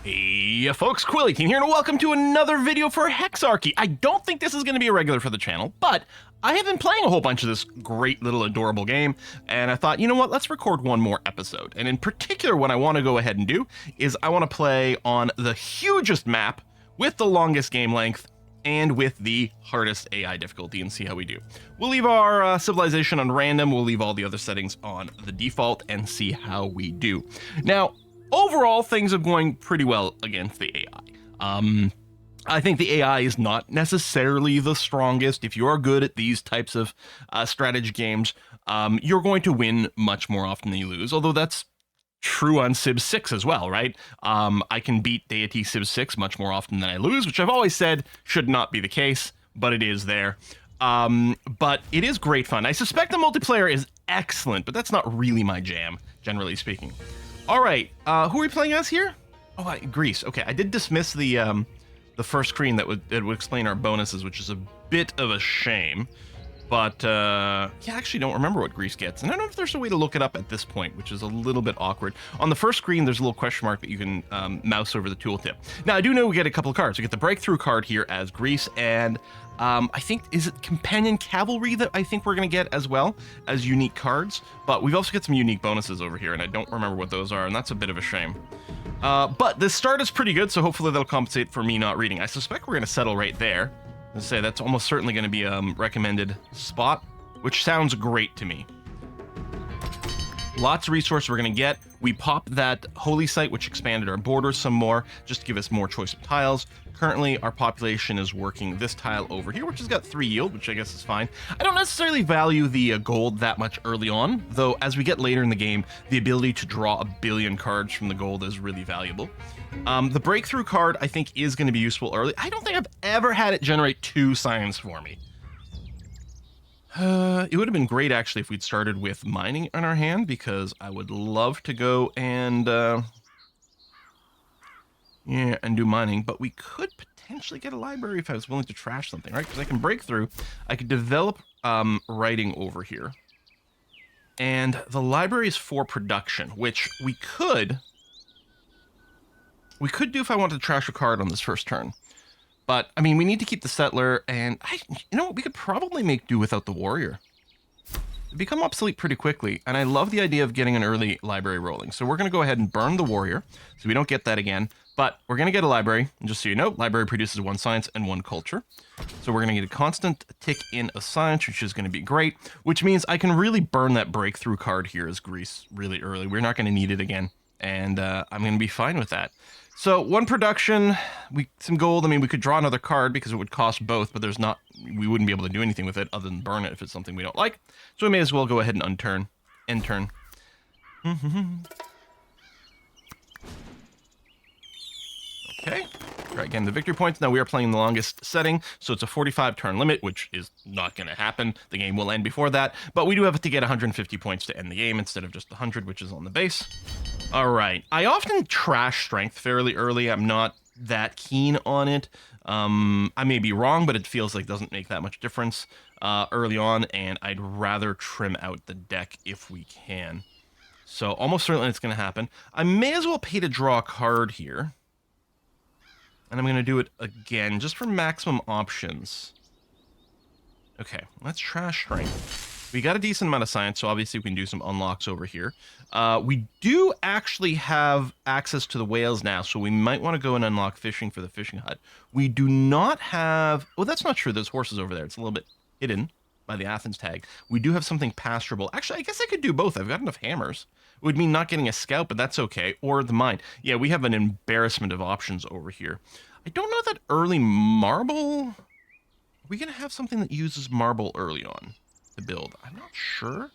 Hey folks, Quilly18 here, and welcome to another video for Hexarchy. I don't think this is going to be a regular for the channel, but I have been playing a whole bunch of this great little adorable game, and I thought, you know what, let's record one more episode. And in particular, what I want to go ahead and do is I want to play on the hugest map with the longest game length and with the hardest AI difficulty and see how we do. We'll leave our civilization on random, we'll leave all the other settings on the default and see how we do. Now, overall, things are going pretty well against the AI. I think the AI is not necessarily the strongest. If you are good at these types of strategy games, you're going to win much more often than you lose, although that's true on Civ 6 as well, right? I can beat Deity Civ 6 much more often than I lose, which I've always said should not be the case, but it is there. But it is great fun. I suspect the multiplayer is excellent, but that's not really my jam, generally speaking. All right, who are we playing as here? Oh, Greece. Okay, I did dismiss the first screen that would explain our bonuses, which is a bit of a shame. But yeah, I actually don't remember what Greece gets, and I don't know if there's a way to look it up at this point, which is a little bit awkward. On the first screen, there's a little question mark that you can mouse over the tooltip. Now, I do know we get a couple of cards. We get the breakthrough card here as Greece, and I think, is it Companion Cavalry that I think we're going to get as well as unique cards? But we've also got some unique bonuses over here, and I don't remember what those are, and that's a bit of a shame. But the start is pretty good, so hopefully that'll compensate for me not reading. I suspect we're going to settle right there. Let's say that's almost certainly going to be a recommended spot, which sounds great to me. Lots of resources we're going to get. We popped that holy site, which expanded our borders some more, just to give us more choice of tiles. Currently, our population is working this tile over here, which has got 3 yield, which I guess is fine. I don't necessarily value the gold that much early on, though as we get later in the game, the ability to draw 1 billion cards from the gold is really valuable. The breakthrough card, I think, is going to be useful early. I don't think I've ever had it generate 2 science for me. It would have been great, actually, if we'd started with mining in our hand, because I would love to go and yeah, and do mining, but we could potentially get a library if I was willing to trash something, right? Because I can break through, I could develop writing over here, and the library is for production, which we could do if I wanted to trash a card on this first turn. But, I mean, we need to keep the settler, and, you know what, we could probably make do without the warrior. They become obsolete pretty quickly, and I love the idea of getting an early library rolling. So we're going to go ahead and burn the warrior, so we don't get that again. But we're going to get a library, and just so you know, library produces 1 science and 1 culture. So we're going to get a constant tick in of science, which is going to be great, which means I can really burn that breakthrough card here as Greece really early. We're not going to need it again, and I'm going to be fine with that. So 1 production, some gold. I mean, we could draw another card because it would cost both, but we wouldn't be able to do anything with it other than burn it if it's something we don't like. So we may as well go ahead and end turn. Okay, try again the victory points. Now we are playing the longest setting, so it's a 45 turn limit, which is not going to happen. The game will end before that, but we do have to get 150 points to end the game instead of just 100, which is on the base. All right, I often trash strength fairly early. I'm not that keen on it. I may be wrong, but it feels like it doesn't make that much difference early on, and I'd rather trim out the deck if we can. So almost certainly it's going to happen. I may as well pay to draw a card here. And I'm going to do it again, just for maximum options. Okay, let's trash strength. We got a decent amount of science, so obviously we can do some unlocks over here. We do actually have access to the whales now, so we might want to go and unlock fishing for the fishing hut. We do not have... Oh, that's not true. There's horses over there. It's a little bit hidden by the Athens tag. We do have something pasturable. Actually, I guess I could do both. I've got enough hammers. It would mean not getting a scout, but that's okay. Or the mine. Yeah, we have an embarrassment of options over here. I don't know that early marble... Are we going to have something that uses marble early on to build? I'm not sure.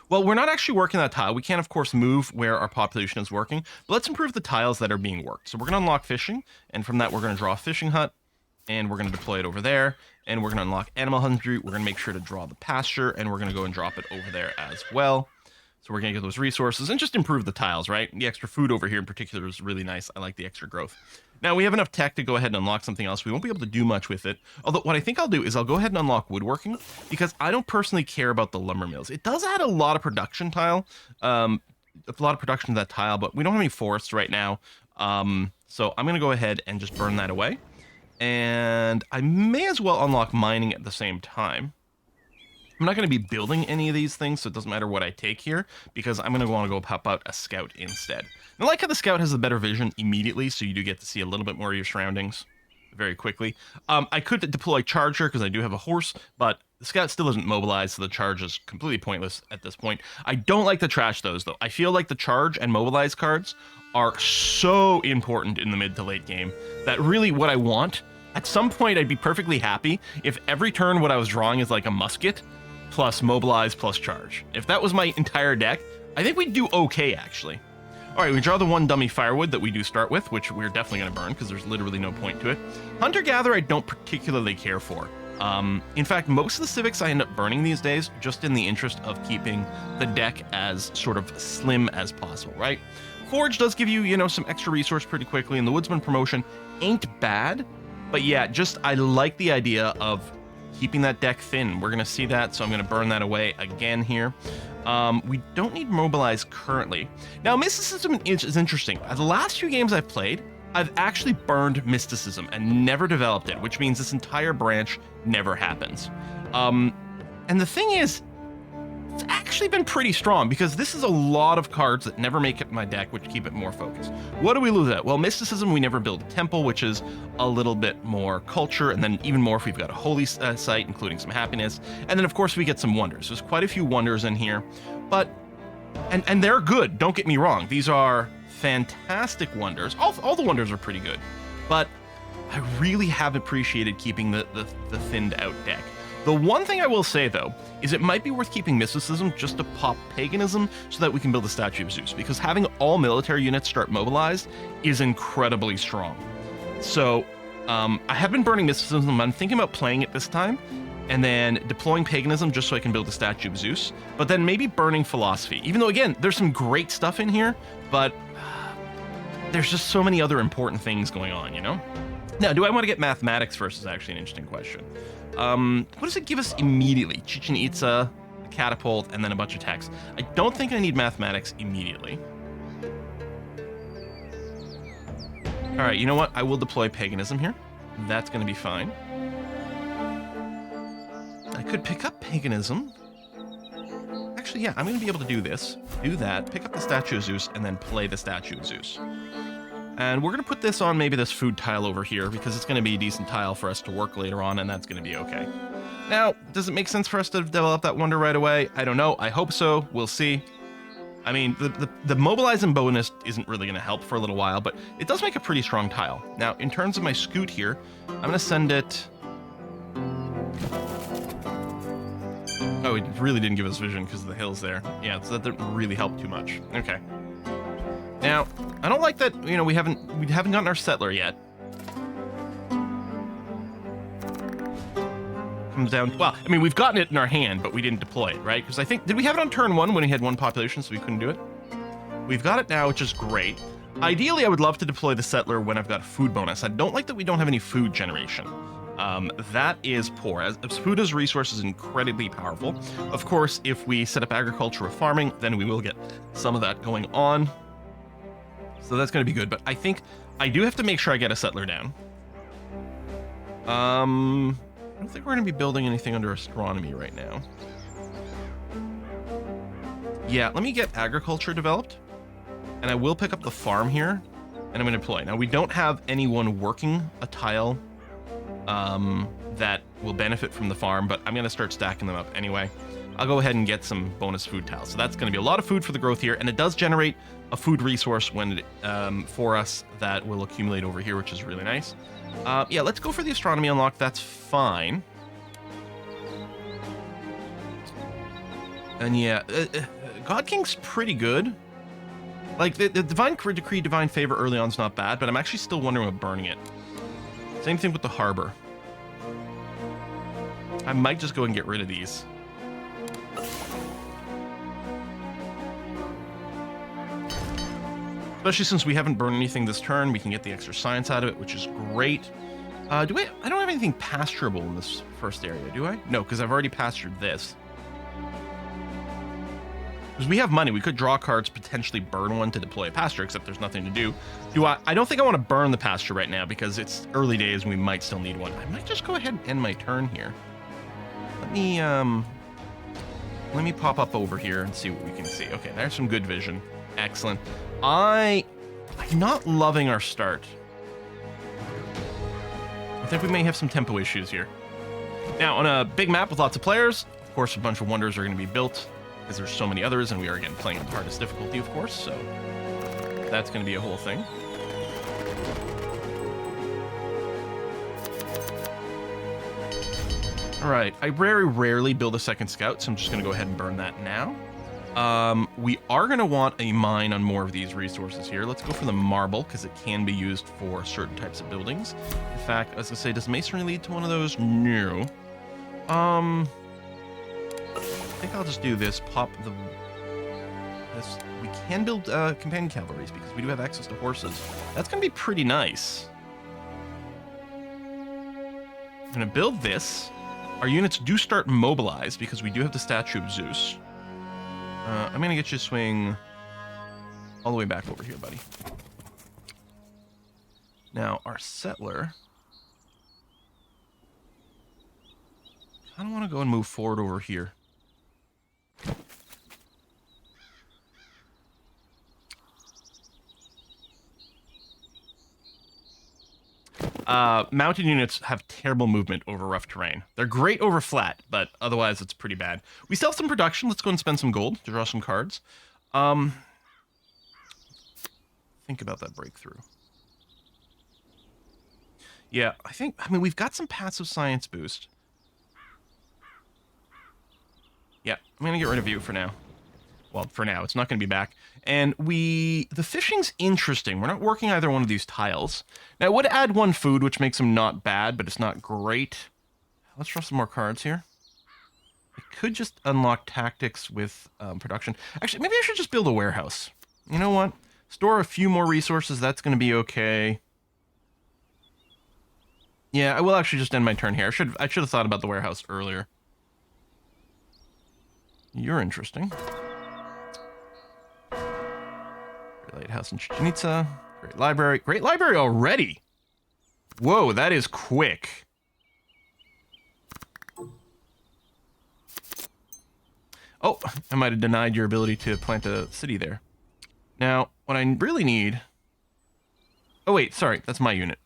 Well, we're not actually working that tile. We can, of course, move where our population is working. But let's improve the tiles that are being worked. So we're going to unlock fishing. And from that, we're going to draw a fishing hut. And we're going to deploy it over there. And we're going to unlock animal husbandry. We're going to make sure to draw the pasture. And we're going to go and drop it over there as well. So we're going to get those resources and just improve the tiles, right? The extra food over here in particular is really nice. I like the extra growth. Now, we have enough tech to go ahead and unlock something else. We won't be able to do much with it. Although, what I think I'll do is I'll go ahead and unlock woodworking, because I don't personally care about the lumber mills. It does add a lot of production tile, a lot of production to that tile, but we don't have any forests right now. So I'm going to go ahead and just burn that away. And I may as well unlock mining at the same time. I'm not going to be building any of these things, so it doesn't matter what I take here, because I'm going to want to go pop out a scout instead. And I like how the scout has a better vision immediately, so you do get to see a little bit more of your surroundings very quickly. I could deploy charger, because I do have a horse, but the scout still isn't mobilized, so the charge is completely pointless at this point. I don't like to trash those, though. I feel like the charge and mobilize cards are so important in the mid to late game that really what I want, at some point I'd be perfectly happy if every turn what I was drawing is like a musket, plus mobilize plus charge. If that was my entire deck, I think we'd do okay, actually. All right, we draw the one dummy firewood that we do start with, which we're definitely going to burn because there's literally no point to it. Hunter-gatherer I don't particularly care for. In fact, most of the civics I end up burning these days just in the interest of keeping the deck as sort of slim as possible, right? Forge does give you, you know, some extra resource pretty quickly, and the woodsman promotion ain't bad. But yeah, just I like the idea of keeping that deck thin. We're going to see that, so I'm going to burn that away again here. We don't need mobilize currently. Now, mysticism is interesting. The last few games I've played, I've actually burned mysticism and never developed it, which means this entire branch never happens. And the thing is, it's actually been pretty strong because this is a lot of cards that never make it in my deck, which keep it more focused. What do we lose at? Well, mysticism, we never build a temple, which is a little bit more culture, and then even more if we've got a holy site, including some happiness. And then, of course, we get some wonders. There's quite a few wonders in here, but, and they're good, don't get me wrong. These are fantastic wonders. All the wonders are pretty good, but I really have appreciated keeping the thinned out deck. The one thing I will say, though, is it might be worth keeping mysticism just to pop paganism so that we can build a statue of Zeus, because having all military units start mobilized is incredibly strong. So I have been burning mysticism. I'm thinking about playing it this time and then deploying paganism just so I can build a statue of Zeus, but then maybe burning philosophy, even though, again, there's some great stuff in here, but there's just so many other important things going on, you know? Now, do I want to get mathematics first is actually an interesting question. What does it give us immediately? Chichen Itza, a catapult, and then a bunch of text. I don't think I need mathematics immediately. All right, you know what? I will deploy paganism here. That's going to be fine. I could pick up paganism. Actually, yeah, I'm going to be able to do this. Do that, pick up the statue of Zeus, and then play the statue of Zeus. And we're going to put this on maybe this food tile over here because it's going to be a decent tile for us to work later on, and that's going to be okay. Now, does it make sense for us to develop that wonder right away? I don't know. I hope so. We'll see. I mean, the mobilize and bonus isn't really going to help for a little while, but it does make a pretty strong tile. Now, in terms of my scoot here, I'm going to send it... Oh, it really didn't give us vision because of the hills there. Yeah, so that didn't really help too much. Okay. Now, I don't like that, you know, we haven't gotten our settler yet. Comes down, well, I mean, we've gotten it in our hand, but we didn't deploy it, right? Because I think, did we have it on turn 1 when we had 1 population, so we couldn't do it? We've got it now, which is great. Ideally, I would love to deploy the settler when I've got a food bonus. I don't like that we don't have any food generation. That is poor, as food as a resource is incredibly powerful. Of course, if we set up agriculture or farming, then we will get some of that going on. So that's going to be good, but I think I do have to make sure I get a settler down. I don't think we're going to be building anything under astronomy right now. Yeah, let me get agriculture developed, and I will pick up the farm here, and I'm going to deploy. Now, we don't have anyone working a tile that will benefit from the farm, but I'm going to start stacking them up anyway. I'll go ahead and get some bonus food tiles. So that's going to be a lot of food for the growth here, and it does generate a food resource when it, for us that will accumulate over here, which is really nice. Yeah, let's go for the astronomy unlock. That's fine. And yeah, God King's pretty good. Like, the Divine Decree, Divine Favor early on is not bad, but I'm actually still wondering about burning it. Same thing with the Harbor. I might just go and get rid of these. Especially since we haven't burned anything this turn, we can get the extra science out of it, which is great. I don't have anything pasturable in this first area, do I? No, because I've already pastured this. Because we have money. We could draw cards, potentially burn one to deploy a pasture, except there's nothing to do. I don't think I want to burn the pasture right now because it's early days and we might still need one. I might just go ahead and end my turn here. Let me pop up over here and see what we can see. Okay, there's some good vision. Excellent. I'm not loving our start. I think we may have some tempo issues here. Now, on a big map with lots of players, of course, a bunch of wonders are going to be built because there's so many others, and we are, again, playing on the hardest difficulty, of course, so that's going to be a whole thing. All right, I very rarely build a second scout, so I'm just going to go ahead and burn that now. We are going to want a mine on more of these resources here. Let's go for the marble, because it can be used for certain types of buildings. In fact, I was going to say, does masonry lead to one of those? No. I think I'll just do this. This. We can build companion cavalries, because we do have access to horses. That's going to be pretty nice. I'm going to build this. Our units do start mobilized, because we do have the statue of Zeus. I'm going to get you to swing all the way back over here, buddy. Now, our settler... I don't want to go and move forward over here. Mounted units have terrible movement over rough terrain. They're great over flat, but otherwise it's pretty bad. We still have some production. Let's go and spend some gold to draw some cards. Think about that breakthrough. Yeah, I mean, we've got some passive science boost. Yeah, I'm going to get rid of you for now. Well, for now, it's not going to be back. And the fishing's interesting. We're not working either one of these tiles. Now, it would add one food, which makes them not bad, but it's not great. Let's draw some more cards here. I could just unlock tactics with production. Actually, maybe I should just build a warehouse. You know what? Store a few more resources. That's going to be okay. Yeah, I will actually just end my turn here. I should have thought about the warehouse earlier. You're interesting. Great Lighthouse in Chichen Itza. Great library. Great library already! Whoa, that is quick. Oh, I might have denied your ability to plant a city there. Now, what I really need... Oh, wait, sorry. That's my unit.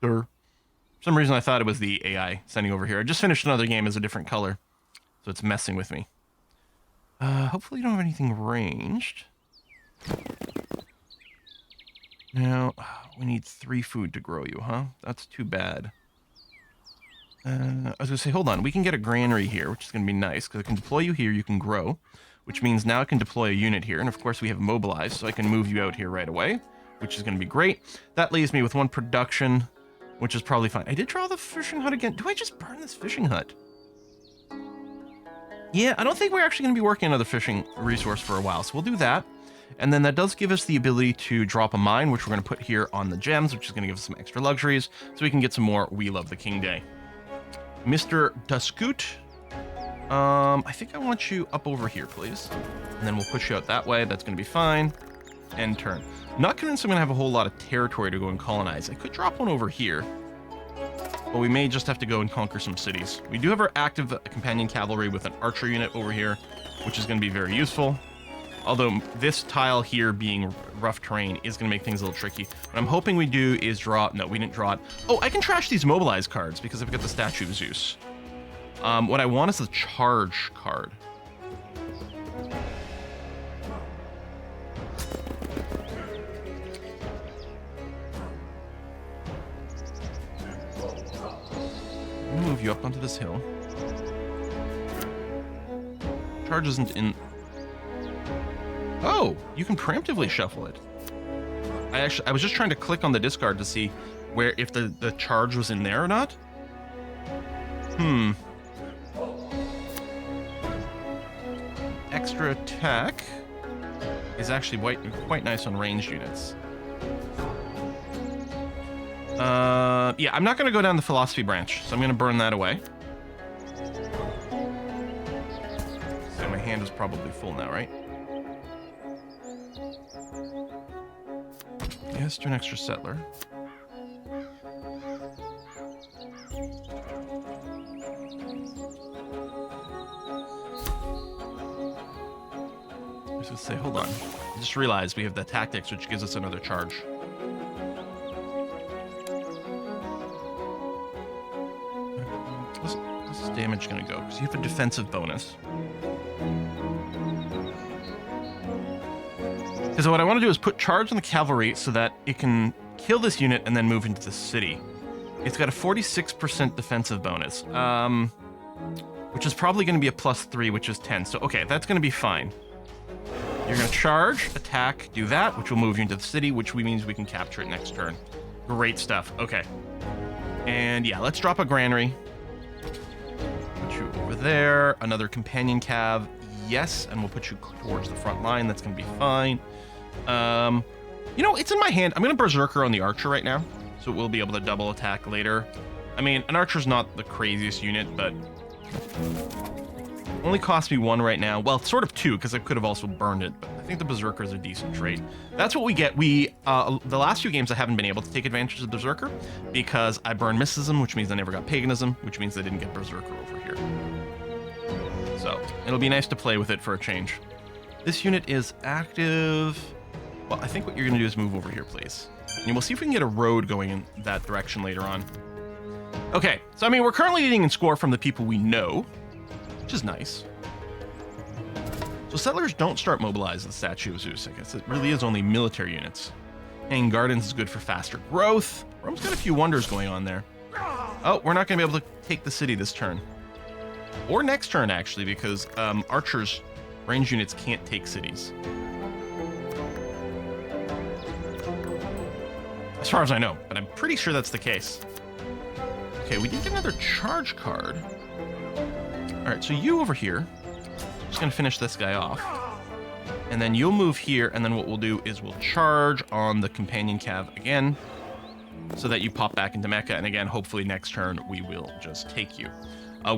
For some reason, I thought it was the AI sending over here. I just finished another game as a different color, so it's messing with me. Hopefully you don't have anything ranged. Now, we need 3 food to grow you, huh? That's too bad. I was going to say, hold on. We can get a granary here, which is going to be nice, because I can deploy you here, you can grow, which means now I can deploy a unit here. And of course, we have mobilized, so I can move you out here right away, which is going to be great. That leaves me with 1 production, which is probably fine. I did draw the fishing hut again. Do I just burn this fishing hut? Yeah, I don't think we're actually going to be working another fishing resource for a while, so we'll do that. And then that does give us the ability to drop a mine, which we're going to put here on the gems, which is going to give us some extra luxuries, so we can get some more We Love the King Day. Mr. Duskut, I think I want you up over here, please. And then we'll push you out that way. That's going to be fine. End turn. Not convinced I'm going to have a whole lot of territory to go and colonize. I could drop one over here, but we may just have to go and conquer some cities. We do have our active companion cavalry with an archer unit over here, which is going to be very useful. Although this tile here being rough terrain is going to make things a little tricky. What I'm hoping we do is draw... No, we didn't draw it. Oh, I can trash these mobilized cards because I've got the statue of Zeus. What I want is the charge card. I'll move you up onto this hill. Charge isn't in... Oh, you can preemptively shuffle it. I was just trying to click on the discard to see where if the charge was in there or not. Extra attack is actually quite nice on ranged units. Yeah, I'm not going to go down the philosophy branch, so I'm going to burn that away. So my hand is probably full now, right? Let's do an extra settler. I was gonna say, hold on. I just realized we have the tactics, which gives us another charge. What's this damage gonna go? Because you have a defensive bonus. Because what I want to do is put charge on the cavalry so that it can kill this unit and then move into the city. It's got a 46% defensive bonus, which is probably going to be a +3, which is 10. So, okay, that's going to be fine. You're going to charge, attack, do that, which will move you into the city, which means we can capture it next turn. Great stuff. Okay. And yeah, let's drop a granary. Put you over there. Another companion cav. Yes, and we'll put you towards the front line. That's going to be fine. You know, it's in my hand. I'm going to Berserker on the Archer right now, so we'll be able to double attack later. I mean, an Archer's not the craziest unit, but only cost me 1 right now. Well, sort of 2, because I could have also burned it, but I think the Berserker is a decent trade. That's what we get. The last few games I haven't been able to take advantage of the Berserker because I burned Mysticism, which means I never got Paganism, which means I didn't get Berserker over here. So it'll be nice to play with it for a change. This unit is active. Well, I think what you're going to do is move over here, please. And we'll see if we can get a road going in that direction later on. Okay, so I mean, we're currently leading in score from the people we know, which is nice. So settlers don't start mobilizing the Statue of Zeus. I guess it really is only military units. Hanging Gardens is good for faster growth. Rome's got a few wonders going on there. Oh, we're not going to be able to take the city this turn. Or next turn, actually, because archers, range units can't take cities. As far as I know, but I'm pretty sure that's the case. Okay, we did get another charge card. All right, so you over here. Just going to finish this guy off. And then you'll move here, and then what we'll do is we'll charge on the companion cav again so that you pop back into Mecca, and again, hopefully next turn we will just take you.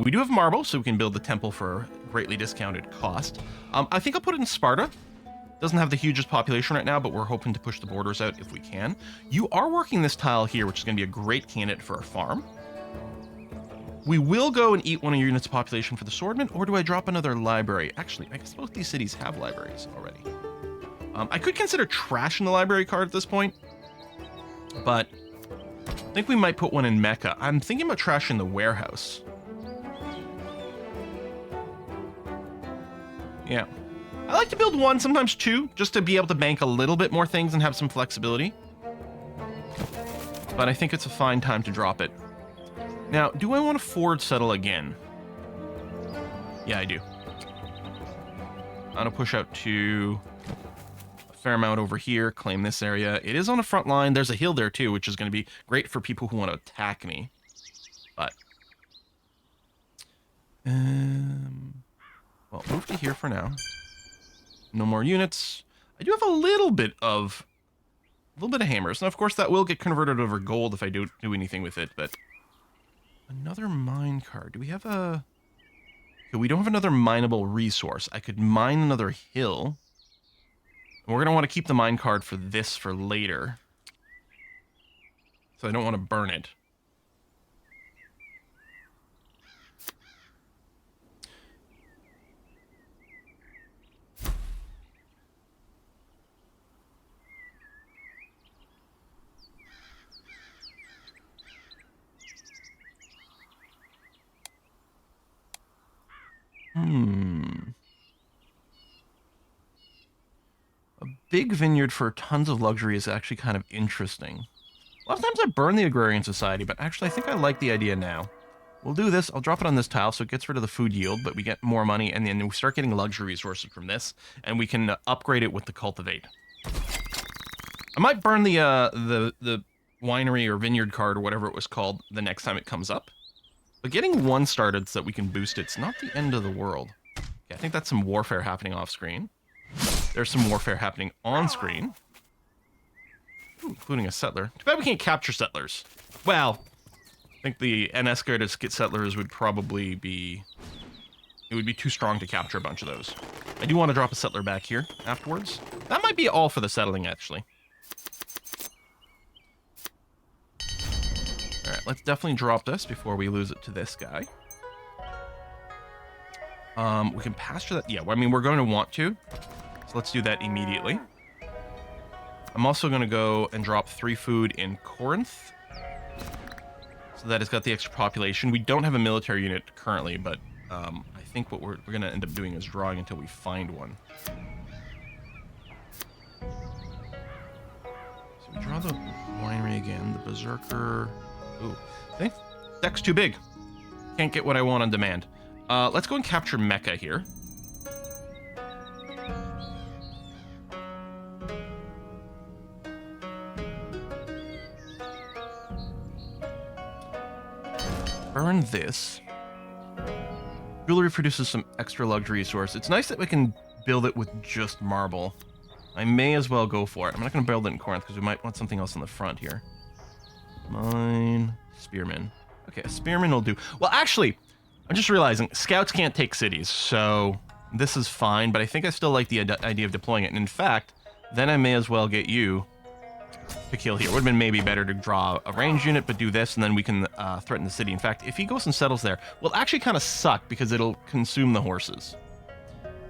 We do have marble, so we can build the temple for a greatly discounted cost. I think I'll put it in Sparta. Doesn't have the hugest population right now, but we're hoping to push the borders out if we can. You are working this tile here, which is going to be a great candidate for a farm. We will go and eat one of your units' population for the swordman, or do I drop another library? Actually, I guess both these cities have libraries already. I could consider trashing the library card at this point, but I think we might put one in Mecca. I'm thinking about trashing the warehouse. Yeah. I like to build 1, sometimes 2, just to be able to bank a little bit more things and have some flexibility. But I think it's a fine time to drop it. Now, do I want to forward settle again? Yeah, I do. I'm going to push out to a fair amount over here, claim this area. It is on the front line. There's a hill there too, which is going to be great for people who want to attack me. But well, move to here for now. No more units. I do have a little bit of hammers. Now, of course, that will get converted over gold if I don't do anything with it, but another mine card. Do we have a... Okay, we don't have another mineable resource. I could mine another hill. And we're going to want to keep the mine card for this for later. So I don't want to burn it. A big vineyard for tons of luxury is actually kind of interesting. A lot of times I burn the Agrarian Society, but actually I think I like the idea now. We'll do this. I'll drop it on this tile so it gets rid of the food yield, but we get more money, and then we start getting luxury resources from this, and we can upgrade it with the Cultivate. I might burn the winery or vineyard card or whatever it was called the next time it comes up. But getting 1 started so that we can boost it's not the end of the world. Okay, I think that's some warfare happening off screen. There's some warfare happening on screen. Ooh, including a settler. Too bad we can't capture settlers. Well, I think the NS guarded settlers would probably be... It would be too strong to capture a bunch of those. I do want to drop a settler back here afterwards. That might be all for the settling, actually. right, let's definitely drop this before we lose it to this guy. We can pasture that. Yeah, I mean, we're going to want to. So let's do that immediately. I'm also going to go and drop 3 food in Corinth. So that it's got the extra population. We don't have a military unit currently, but I think what we're going to end up doing is drawing until we find one. So we draw the winery again, the Berserker. Ooh, see? Deck's too big. Can't get what I want on demand. Let's go and capture Mecca here. Burn this. Jewelry produces some extra luxury resource. It's nice that we can build it with just marble. I may as well go for it. I'm not going to build it in Corinth because we might want something else on the front here. Mine. Spearman. Okay, a spearman will do. Well, actually, I'm just realizing scouts can't take cities, so this is fine, but I think I still like the idea of deploying it. And in fact, then I may as well get you to kill here. Would have been maybe better to draw a ranged unit, but do this, and then we can threaten the city. In fact, if he goes and settles there, will actually kind of suck because it'll consume the horses.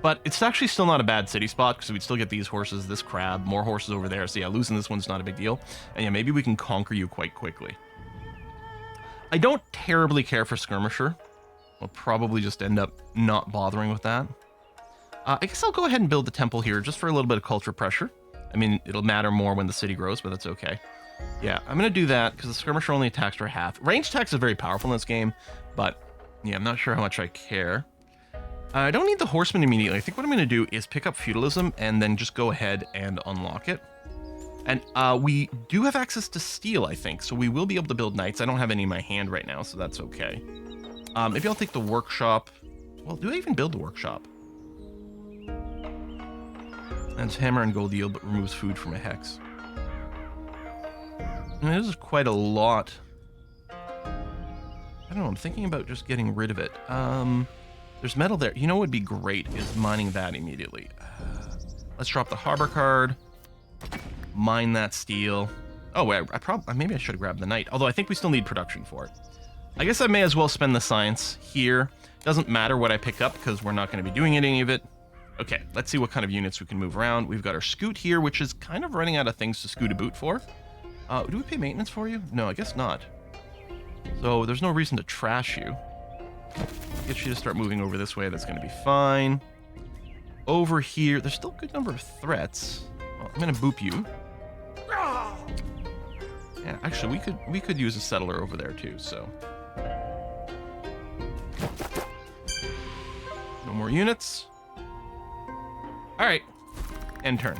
But it's actually still not a bad city spot because we'd still get these horses, this crab, more horses over there. So yeah, losing this one's not a big deal. And yeah, maybe we can conquer you quite quickly. I don't terribly care for skirmisher. We'll probably just end up not bothering with that. I guess I'll go ahead and build the temple here just for a little bit of culture pressure. I mean, it'll matter more when the city grows, but that's okay. Yeah, I'm going to do that because the skirmisher only attacks for half. Range attacks is very powerful in this game, but yeah, I'm not sure how much I care. I don't need the horseman immediately. I think what I'm going to do is pick up feudalism and then just go ahead and unlock it. And we do have access to steel, I think, so we will be able to build knights. I don't have any in my hand right now, so that's okay. Maybe I'll take the workshop. Well, do I even build the workshop? Adds hammer and gold yield, but removes food from a hex. And this is quite a lot. I don't know, I'm thinking about just getting rid of it. There's metal there. You know what would be great is mining that immediately. Let's drop the harbor card. Mine that steel. Oh, wait, maybe I should have grabbed the knight. Although I think we still need production for it. I guess I may as well spend the science here. Doesn't matter what I pick up because we're not going to be doing any of it. Okay, let's see what kind of units we can move around. We've got our scoot here, which is kind of running out of things to scoot a boot for. Do we pay maintenance for you? No, I guess not. So there's no reason to trash you. Get you to start moving over this way. That's going to be fine. Over here, there's still a good number of threats. Well, I'm going to boop you. Yeah, actually, we could use a settler over there too. So no more units. All right, end turn.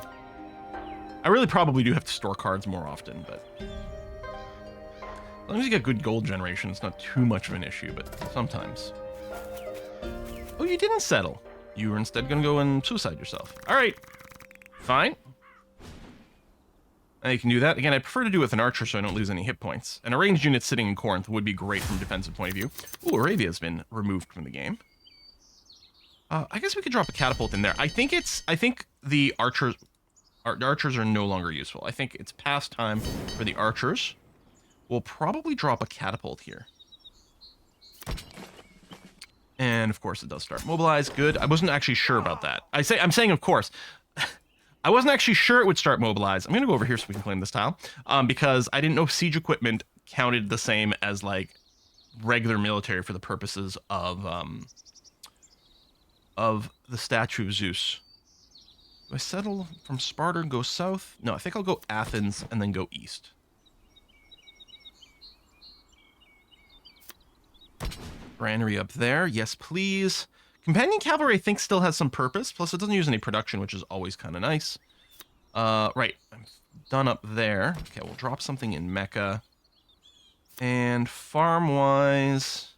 I really probably do have to store cards more often, but as long as you get good gold generation, it's not too much of an issue, but sometimes. Oh, you didn't settle. You were instead going to go and suicide yourself. All right, fine. Now you can do that. Again, I prefer to do it with an archer so I don't lose any hit points. And a ranged unit sitting in Corinth would be great from a defensive point of view. Ooh, Arabia's been removed from the game. I guess we could drop a catapult in there. I think the archers are no longer useful. I think it's past time for the archers. We'll probably drop a catapult here. And of course it does start mobilize. Good. I wasn't actually sure about that. I'm saying of course. I wasn't actually sure it would start mobilize. I'm going to go over here so we can claim this tile. Because I didn't know siege equipment counted the same as like regular military for the purposes of the statue of Zeus. Do I settle from Sparta and go south? No, I think I'll go Athens and then go east. Granary up there. Yes, please. Companion cavalry, I think, still has some purpose. Plus, it doesn't use any production, which is always kind of nice. Right. I'm done up there. Okay, we'll drop something in Mecca. And farm-wise,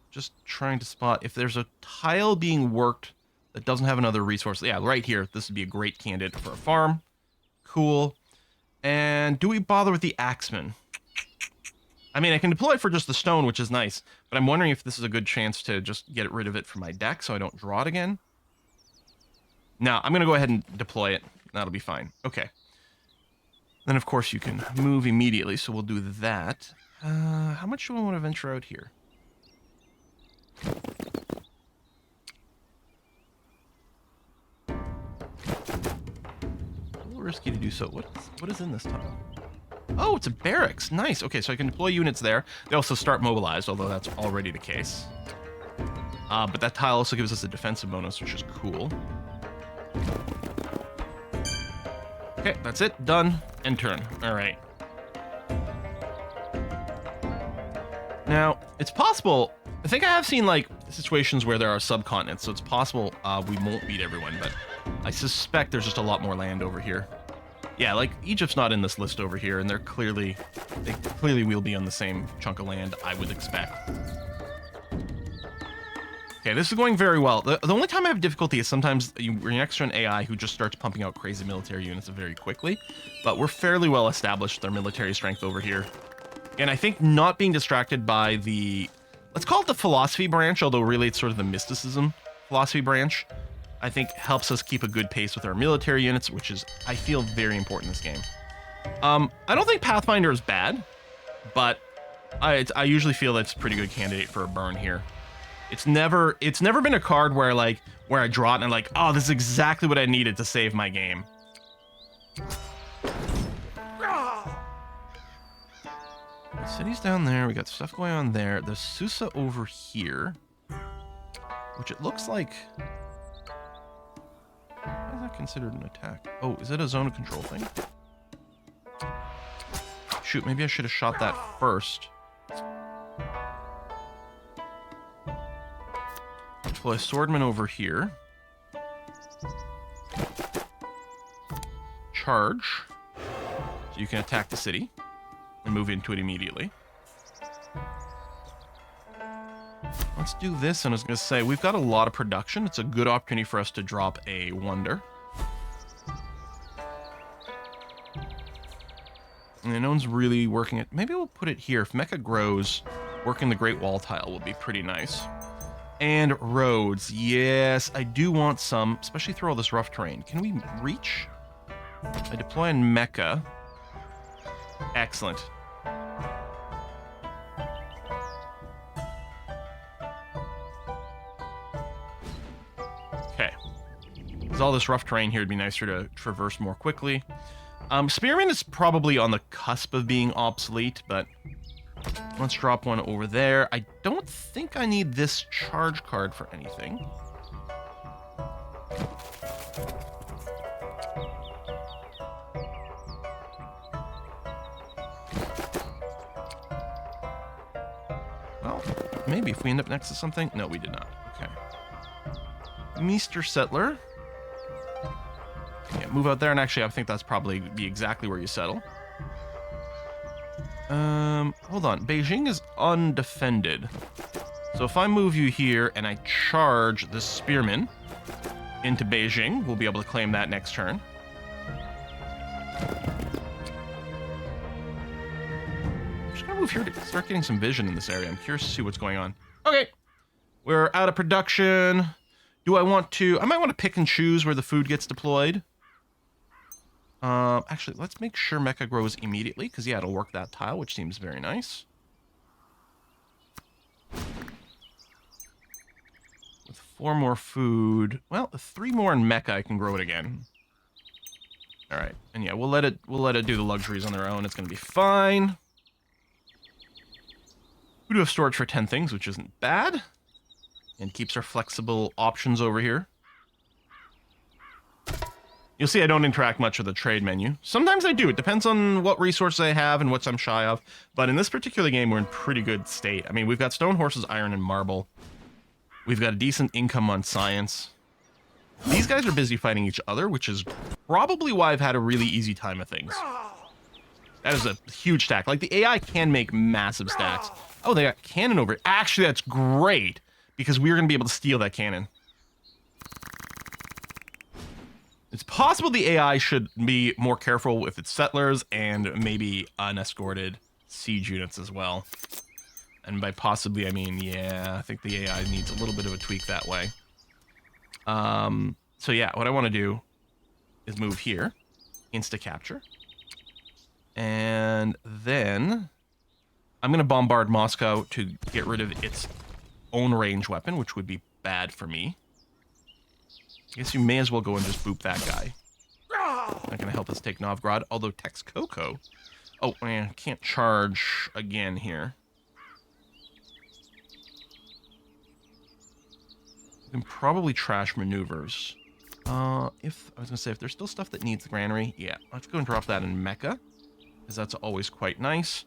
just trying to spot if there's a tile being worked that doesn't have another resource. Yeah, right here. This would be a great candidate for a farm. Cool. And do we bother with the axeman? I mean, I can deploy it for just the stone, which is nice, but I'm wondering if this is a good chance to just get rid of it from my deck so I don't draw it again. No, I'm going to go ahead and deploy it. That'll be fine. Okay. Then, of course, you can move immediately, so we'll do that. How much do I want to venture out here? A little risky to do so. What is in this tunnel? Oh, it's a barracks. Nice. Okay, so I can deploy units there. They also start mobilized, although that's already the case. But that tile also gives us a defensive bonus, which is cool. Okay, that's it. Done. End turn. All right. Now, it's possible... I think I have seen, like, situations where there are subcontinents, so it's possible we won't beat everyone, but I suspect there's just a lot more land over here. Yeah, like, Egypt's not in this list over here, and they clearly will be on the same chunk of land, I would expect. Okay, this is going very well. The only time I have difficulty is sometimes you're next to an AI who just starts pumping out crazy military units very quickly, but we're fairly well established with our military strength over here. And I think not being distracted by the, let's call it the philosophy branch, although really it's sort of the mysticism philosophy branch, I think helps us keep a good pace with our military units, which is, I feel, very important in this game. I don't think Pathfinder is bad, but I usually feel that's a pretty good candidate for a burn here. It's never been a card where I draw it and I'm like, oh, this is exactly what I needed to save my game. The city's down there. We got stuff going on there. There's Susa over here, which it looks like. Why is that considered an attack? Oh, is it a zone of control thing? Shoot, maybe I should have shot that first. Deploy a swordman over here. Charge. So you can attack the city and move into it immediately. Let's do this, and I was going to say, we've got a lot of production. It's a good opportunity for us to drop a wonder. And no one's really working it. Maybe we'll put it here. If Mecha grows, working the Great Wall tile will be pretty nice. And roads. Yes, I do want some, especially through all this rough terrain. Can we reach? I deploy in Mecha. Excellent. Okay. Because all this rough terrain here would be nicer to traverse more quickly. Spearman is probably on the cusp of being obsolete, but let's drop one over there. I don't think I need this charge card for anything. Well, maybe if we end up next to something. No, we did not. Okay. Mr. Settler. Yeah, move out there, and actually I think that's probably be exactly where you settle. Hold on. Beijing is undefended. So if I move you here and I charge the spearman into Beijing, we'll be able to claim that next turn. I'm just gonna move here to start getting some vision in this area. I'm curious to see what's going on. Okay. We're out of production. Do I want to... I might want to pick and choose where the food gets deployed. Actually, let's make sure Mecha grows immediately, because, yeah, it'll work that tile, which seems very nice. With 4 more food... Well, 3 more in Mecha, I can grow it again. Alright, and yeah, we'll let it do the luxuries on their own. It's going to be fine. We do have storage for 10 things, which isn't bad. And keeps our flexible options over here. You'll see I don't interact much with the trade menu. Sometimes I do. It depends on what resources I have and what I'm shy of. But in this particular game, we're in pretty good state. I mean, we've got stone, horses, iron, and marble. We've got a decent income on science. These guys are busy fighting each other, which is probably why I've had a really easy time of things. That is a huge stack. Like, the AI can make massive stacks. Oh, they got cannon over it. Actually, that's great, because we're going to be able to steal that cannon. It's possible the AI should be more careful with its settlers and maybe unescorted siege units as well. And by possibly, I mean, yeah, I think the AI needs a little bit of a tweak that way. So yeah, what I want to do is move here, insta-capture. And then I'm going to bombard Moscow to get rid of its own range weapon, which would be bad for me. I guess you may as well go and just boop that guy. Not going to help us take Novgorod, although Texcoco... Oh, man, can't charge again here. We can probably trash maneuvers. I was going to say, if there's still stuff that needs the granary, yeah, let's go and drop that in Mecca, because that's always quite nice.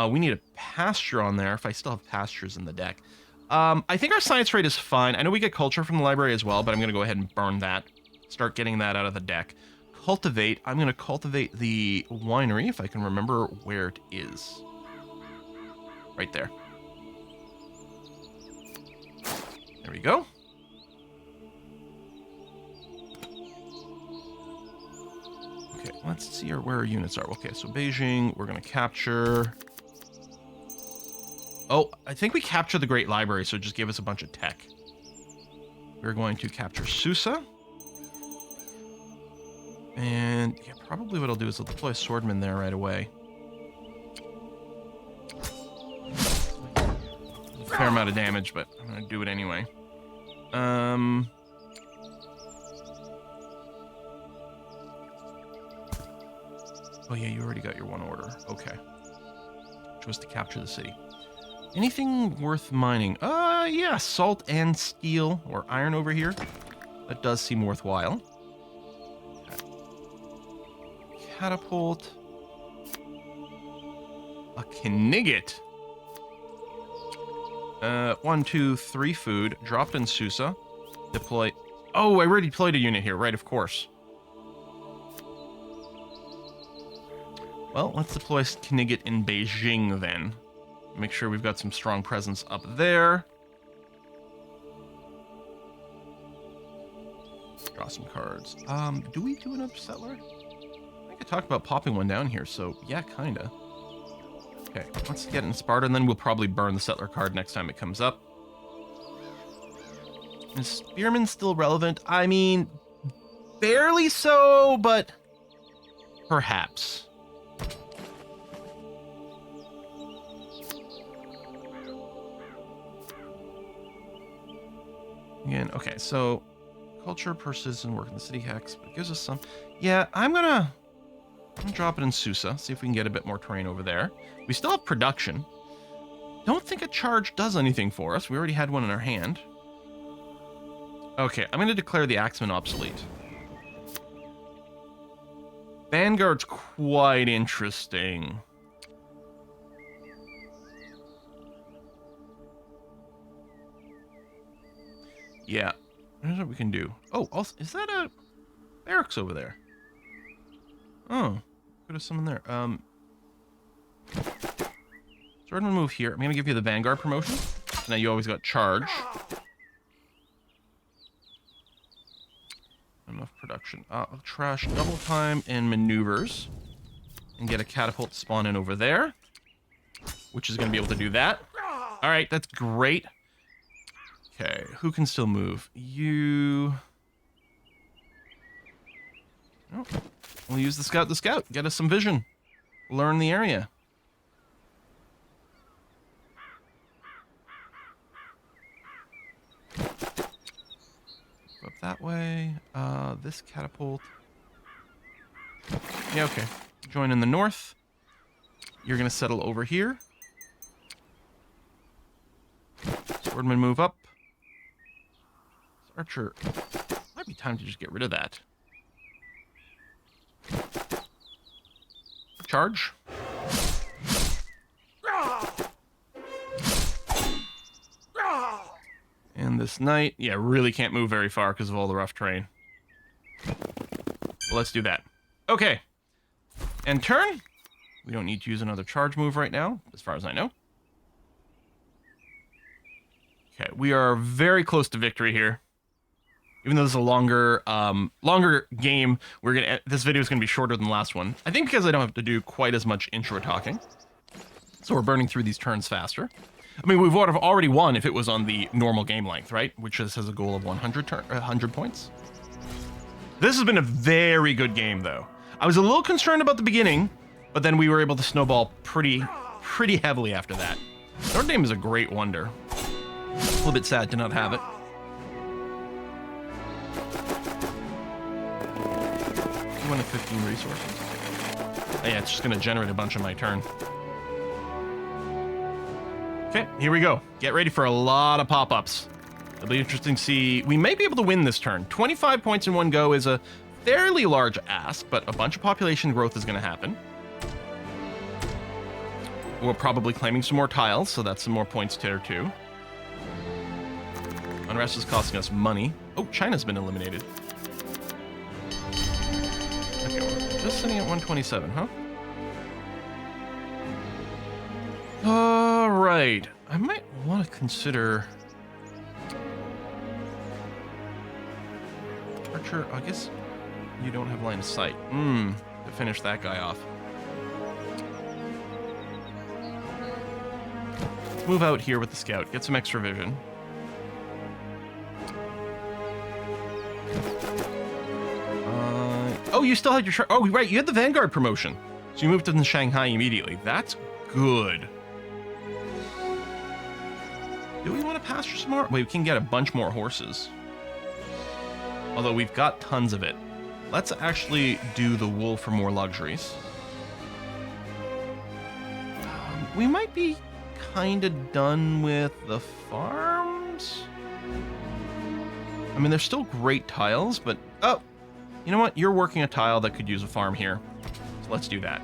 We need a pasture on there, if I still have pastures in the deck. I think our science rate is fine. I know we get culture from the library as well, but I'm going to go ahead and burn that. Start getting that out of the deck. Cultivate. I'm going to cultivate the winery, if I can remember where it is. Right there. There we go. Okay, let's see where our units are. Okay, so Beijing, we're going to capture... Oh, I think we captured the Great Library, so it just gave us a bunch of tech. We're going to capture Susa. And yeah, probably what I'll do is I'll deploy a swordman there right away. A fair amount of damage, but I'm going to do it anyway. Oh yeah, you already got your one order. Okay. Which was to capture the city. Anything worth mining? Yeah, salt and steel, or iron over here. That does seem worthwhile. Okay. Catapult. A Knigget. 1, 2, 3 food. Dropped in Susa. Deploy. Oh, I already deployed a unit here, right, of course. Well, let's deploy Knigget in Beijing then. Make sure we've got some strong presence up there. Draw some cards. Do we do another settler? I think I talked about popping one down here, so yeah, kinda. Okay, let's get in Sparta, and then we'll probably burn the settler card next time it comes up. Is Spearman still relevant? I mean, barely so, but perhaps. Again, okay, so culture per citizen work in the city hex, but it gives us some. Yeah, I'm gonna drop it in Susa, see if we can get a bit more terrain over there. We still have production. Don't think a charge does anything for us. We already had one in our hand. Okay, I'm gonna declare the Axeman obsolete. Vanguard's quite interesting. Yeah, here's what we can do. Oh, also, is that a barracks over there? Oh, could have someone there. Swordman move here. I'm gonna give you the Vanguard promotion. So now you always got charge. Enough production. I'll trash double time and maneuvers, and get a catapult to spawn in over there, which is gonna be able to do that. All right, that's great. Okay, who can still move? You... Oh, we'll use the scout. The scout. Get us some vision. Learn the area. Go up that way. This catapult. Yeah, okay. Join in the north. You're going to settle over here. Swordman move up. Archer, might be time to just get rid of that. Charge. And this knight, yeah, really can't move very far because of all the rough terrain. Well, let's do that. Okay. And turn. We don't need to use another charge move right now, as far as I know. Okay, we are very close to victory here. Even though this is a longer game, this video is gonna be shorter than the last one. I think because I don't have to do quite as much intro talking, so we're burning through these turns faster. I mean, we would have already won if it was on the normal game length, right? Which has a goal of 100 points. This has been a very good game, though. I was a little concerned about the beginning, But then we were able to snowball pretty heavily after that. Notre Dame is a great wonder. A little bit sad to not have it. 215 resources. Oh, yeah, it's just going to generate a bunch on my turn. Okay, here we go. Get ready for a lot of pop-ups. It'll be interesting to see. We may be able to win this turn. 25 points in one go is a fairly large ask, but a bunch of population growth is going to happen. We're probably claiming some more tiles, so that's some more points there too. Unrest is costing us money. Oh, China's been eliminated. Okay, we're just sitting at 127, huh? All right. I might want to consider... Archer, I guess you don't have line of sight. To finish that guy off. Move out here with the scout. Get some extra vision. Oh, you still had your... Oh, right. You had the Vanguard promotion. So you moved to Shanghai immediately. That's good. Do we want to pasture some more? Wait, we can get a bunch more horses. Although we've got tons of it. Let's actually do the wool for more luxuries. We might be kind of done with the farms. I mean, they're still great tiles, but... Oh, you know what? You're working a tile that could use a farm here. So let's do that.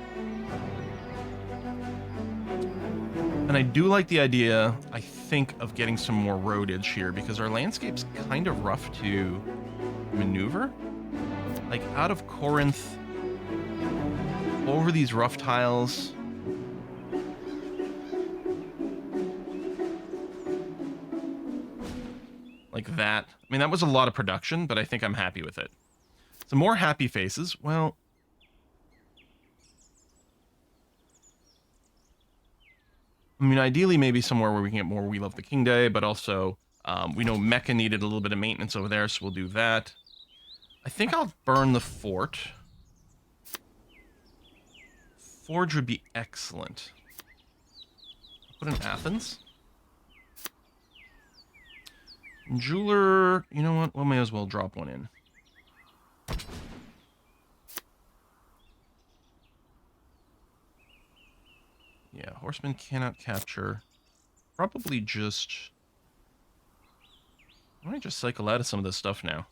And I do like the idea, I think, of getting some more roadage here, because our landscape's kind of rough to maneuver. Like, out of Corinth, over these rough tiles. Like that. I mean, that was a lot of production, but I think I'm happy with it. Some more happy faces. Well... I mean, ideally, maybe somewhere where we can get more We Love the King Day, but also, we know Mecca needed a little bit of maintenance over there, so we'll do that. I think I'll burn the fort. Forge would be excellent. I'll put in Athens. Jeweler, you know what? We may as well drop one in. Yeah, horsemen cannot capture. Probably just... Why don't I just cycle out of some of this stuff now?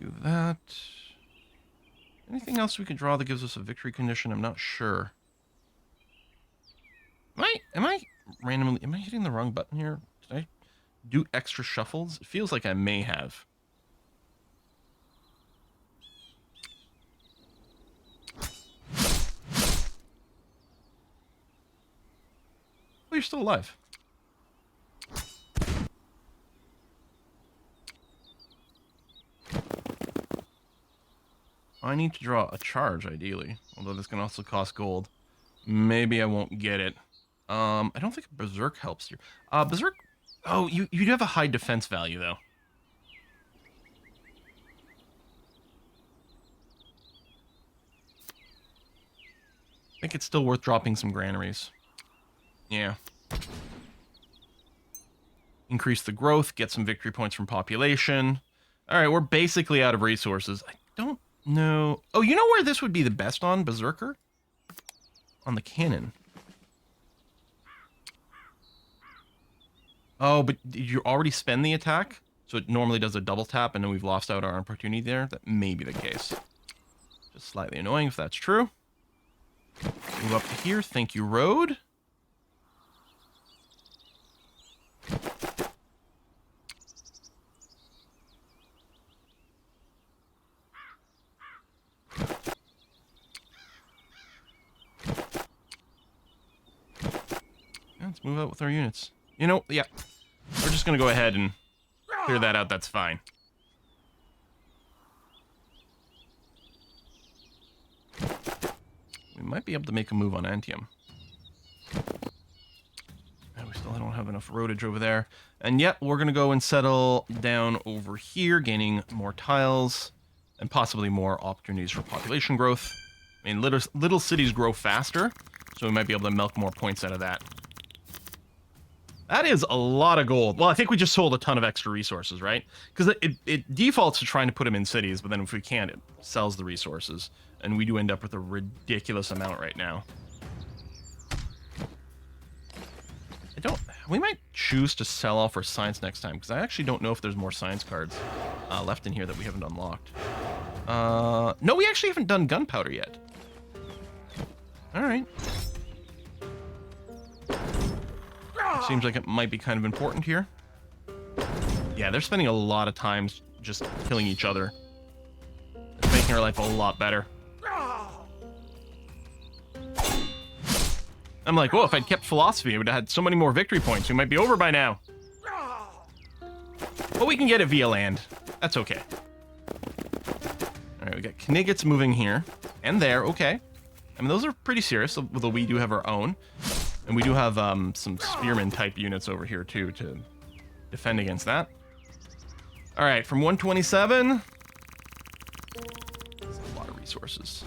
Do that. Anything else we could draw that gives us a victory condition? I'm not sure. Am I randomly... Am I hitting the wrong button here? Did I do extra shuffles? It feels like I may have. Oh, you're still alive. I need to draw a charge, ideally. Although this can also cost gold. Maybe I won't get it. I don't think Berserk helps here. Berserk... Oh, you do have a high defense value, though. I think it's still worth dropping some granaries. Yeah. Increase the growth, get some victory points from population. Alright, we're basically out of resources. I don't know... Oh, you know where this would be the best on, Berserker? On the cannon. Oh, but did you already spend the attack? So it normally does a double tap, and then we've lost out our opportunity there? That may be the case. Just slightly annoying if that's true. Move up to here. Thank you, road. Let's move out with our units. You know, yeah. We're just going to go ahead and clear that out. That's fine. We might be able to make a move on Antium. We Still, I don't have enough roadage over there. And yet, we're going to go and settle down over here, gaining more tiles and possibly more opportunities for population growth. I mean, little cities grow faster, so we might be able to milk more points out of that. That is a lot of gold. Well, I think we just sold a ton of extra resources, right? Because it defaults to trying to put them in cities, but then if we can't, it sells the resources. And we do end up with a ridiculous amount right now. We might choose to sell off our science next time, because I actually don't know if there's more science cards left in here that we haven't unlocked. No, we actually haven't done gunpowder yet. All right. Seems like it might be kind of important here. Yeah, they're spending a lot of time just killing each other. It's making our life a lot better. I'm like, whoa, if I'd kept philosophy, I would have had so many more victory points. We might be over by now. But we can get it via land. That's okay. All right, we got Kniggets moving here and there. Okay. I mean, those are pretty serious, although we do have our own. And we do have some spearman-type units over here, too, to defend against that. All right, from 127. That's a lot of resources.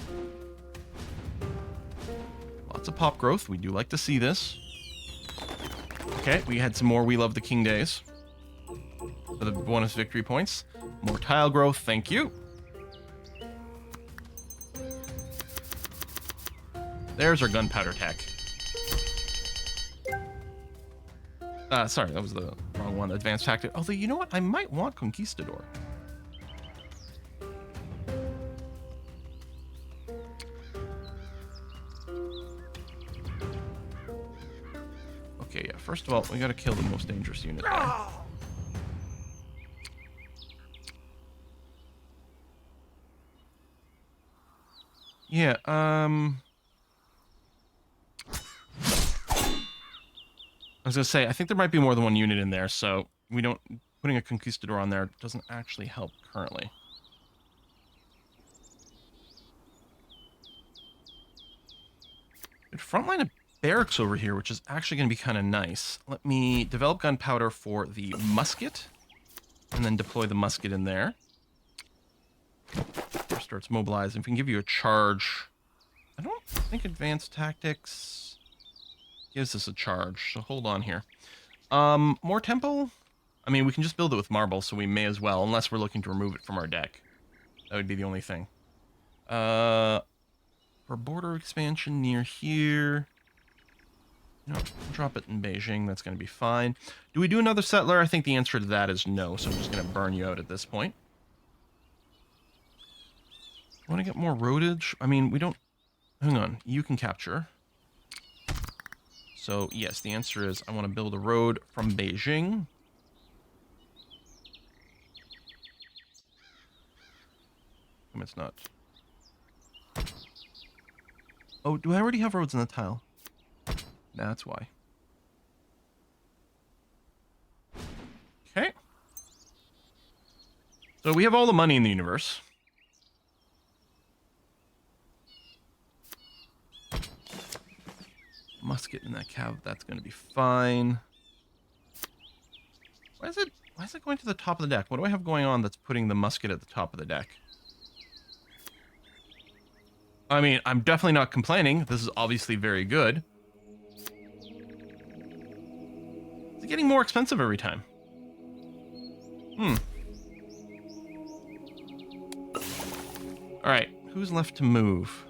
Lots of pop growth. We do like to see this. Okay, we had some more We Love the King days. For the bonus victory points. More tile growth, thank you. There's our gunpowder tech. Sorry, that was the wrong one. Advanced tactic. Although, you know what? I might want Conquistador. Okay, yeah. First of all, we gotta kill the most dangerous unit there. Yeah, I was gonna say, I think there might be more than one unit in there, so putting a Conquistador on there doesn't actually help currently. Good front line of barracks over here, which is actually gonna be kind of nice. Let me develop gunpowder for the musket, and then deploy the musket in there. First starts mobilizing. If we can give you a charge, I don't think advanced tactics gives us a charge, so hold on here. More tempo? I mean, we can just build it with marble, so we may as well, unless we're looking to remove it from our deck. That would be the only thing. For border expansion near here... No, drop it in Beijing, that's going to be fine. Do we do another settler? I think the answer to that is no, so I'm just going to burn you out at this point. Want to get more roadage? I mean, we don't... Hang on, you can capture. So, yes, the answer is I want to build a road from Beijing. It's not. Oh, do I already have roads in the tile? That's why. Okay. So we have all the money in the universe. Musket in that cav, that's going to be fine. Why is it going to the top of the deck? What do I have going on that's putting the musket at the top of the deck? I mean, I'm definitely not complaining. This is obviously very good. It's getting more expensive every time. Alright, who's left to move?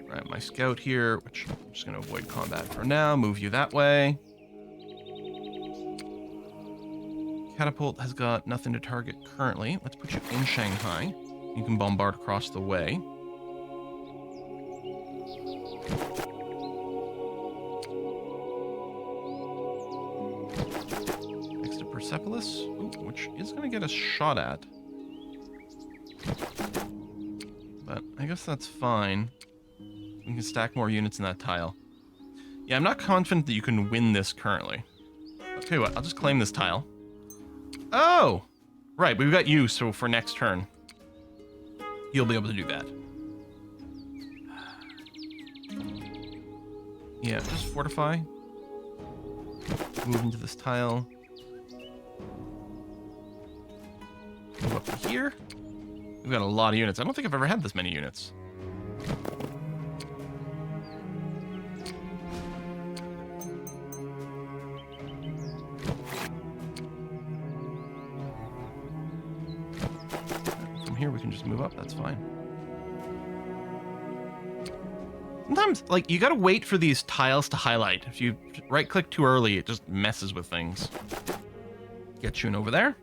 Alright, my scout here, which I'm just going to avoid combat for now. Move you that way. Catapult has got nothing to target currently. Let's put you in Shanghai. You can bombard across the way. Next to Persepolis, which is going to get us shot at. But I guess that's fine. We can stack more units in that tile. Yeah, I'm not confident that you can win this currently. I'll tell you what, I'll just claim this tile. Oh! Right, we've got you, so for next turn, you'll be able to do that. Yeah, just fortify. Move into this tile. Move up to here. We've got a lot of units. I don't think I've ever had this many units. From here we can just move up, that's fine. Sometimes, like, you gotta wait for these tiles to highlight. If you right-click too early, it just messes with things. Get you in over there.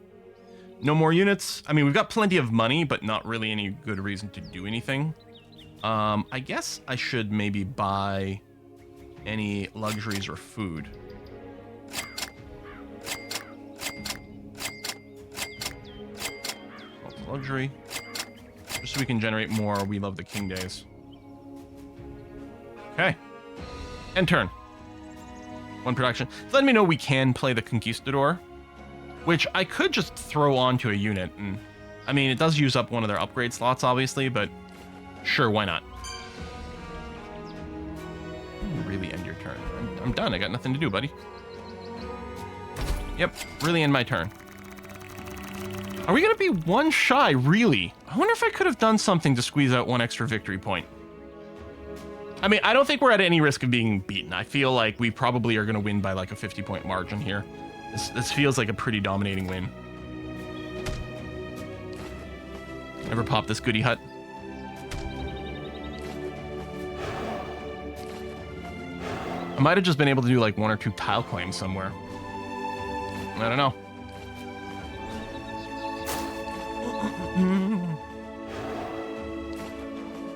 No more units. I mean, we've got plenty of money, but not really any good reason to do anything. I guess I should maybe buy any luxuries or food. Luxury. Just so we can generate more We Love the King days. Okay. End turn. One production. So let me know we can play the Conquistador, which I could just throw onto a unit. And I mean, it does use up one of their upgrade slots, obviously, but sure, why not? Ooh, really end your turn. I'm done. I got nothing to do, buddy. Yep, really end my turn. Are we going to be one shy, really? I wonder if I could have done something to squeeze out one extra victory point. I mean, I don't think we're at any risk of being beaten. I feel like we probably are going to win by like a 50-point margin here. This feels like a pretty dominating win. Never pop this goody hut. I might have just been able to do like 1 or 2 tile claims somewhere. I don't know.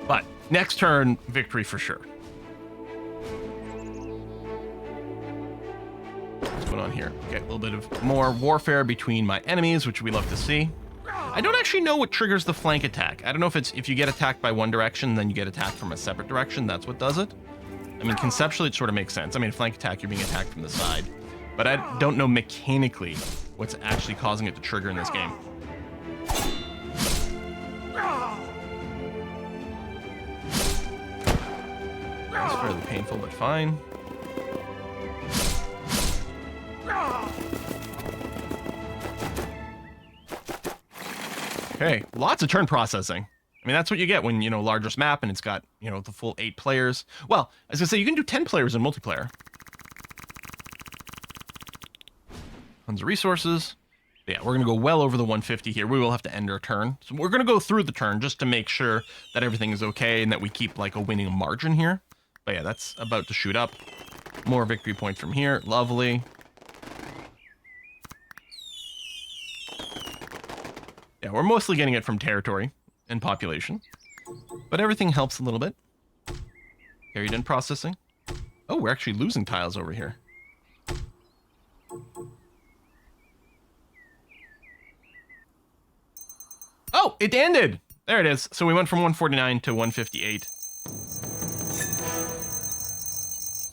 But next turn, victory for sure. What's going on here? Okay, a little bit of more warfare between my enemies, which we love to see. I don't actually know what triggers the flank attack. I don't know if it's if you get attacked by one direction, then you get attacked from a separate direction. That's what does it. I mean, conceptually, it sort of makes sense. I mean, flank attack, you're being attacked from the side. But I don't know mechanically what's actually causing it to trigger in this game. That's fairly painful, but fine. Okay, lots of turn processing. I mean, that's what you get when, you know, largest map and it's got, you know, the full 8 players. Well, I was gonna say, you can do 10 players in multiplayer. Tons of resources. But yeah, we're gonna go well over the 150 here. We will have to end our turn. So we're gonna go through the turn just to make sure that everything is okay and that we keep like a winning margin here. But yeah, that's about to shoot up. More victory points from here. Lovely. Yeah, we're mostly getting it from territory and population, but everything helps a little bit. Carried in processing. Oh, we're actually losing tiles over here. Oh, it ended. There it is. So we went from 149 to 158.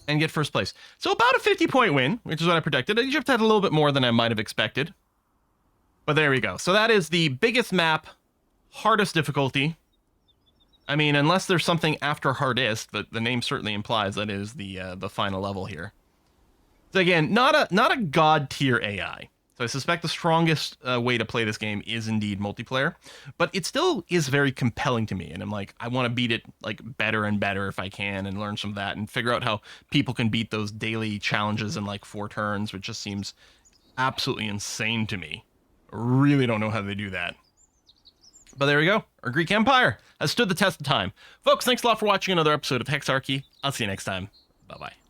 And get first place. So about a 50-point win, which is what I predicted. Egypt had a little bit more than I might have expected. But there we go. So that is the biggest map, hardest difficulty. I mean, unless there's something after hardest, but the name certainly implies that is the final level here. So again, not a god tier AI. So I suspect the strongest way to play this game is indeed multiplayer, but it still is very compelling to me. And I'm like, I want to beat it like better and better if I can, and learn some of that and figure out how people can beat those daily challenges in like 4 turns, which just seems absolutely insane to me. I really don't know how they do that. But there we go. Our Greek Empire has stood the test of time. Folks, thanks a lot for watching another episode of Hexarchy. I'll see you next time. Bye-bye.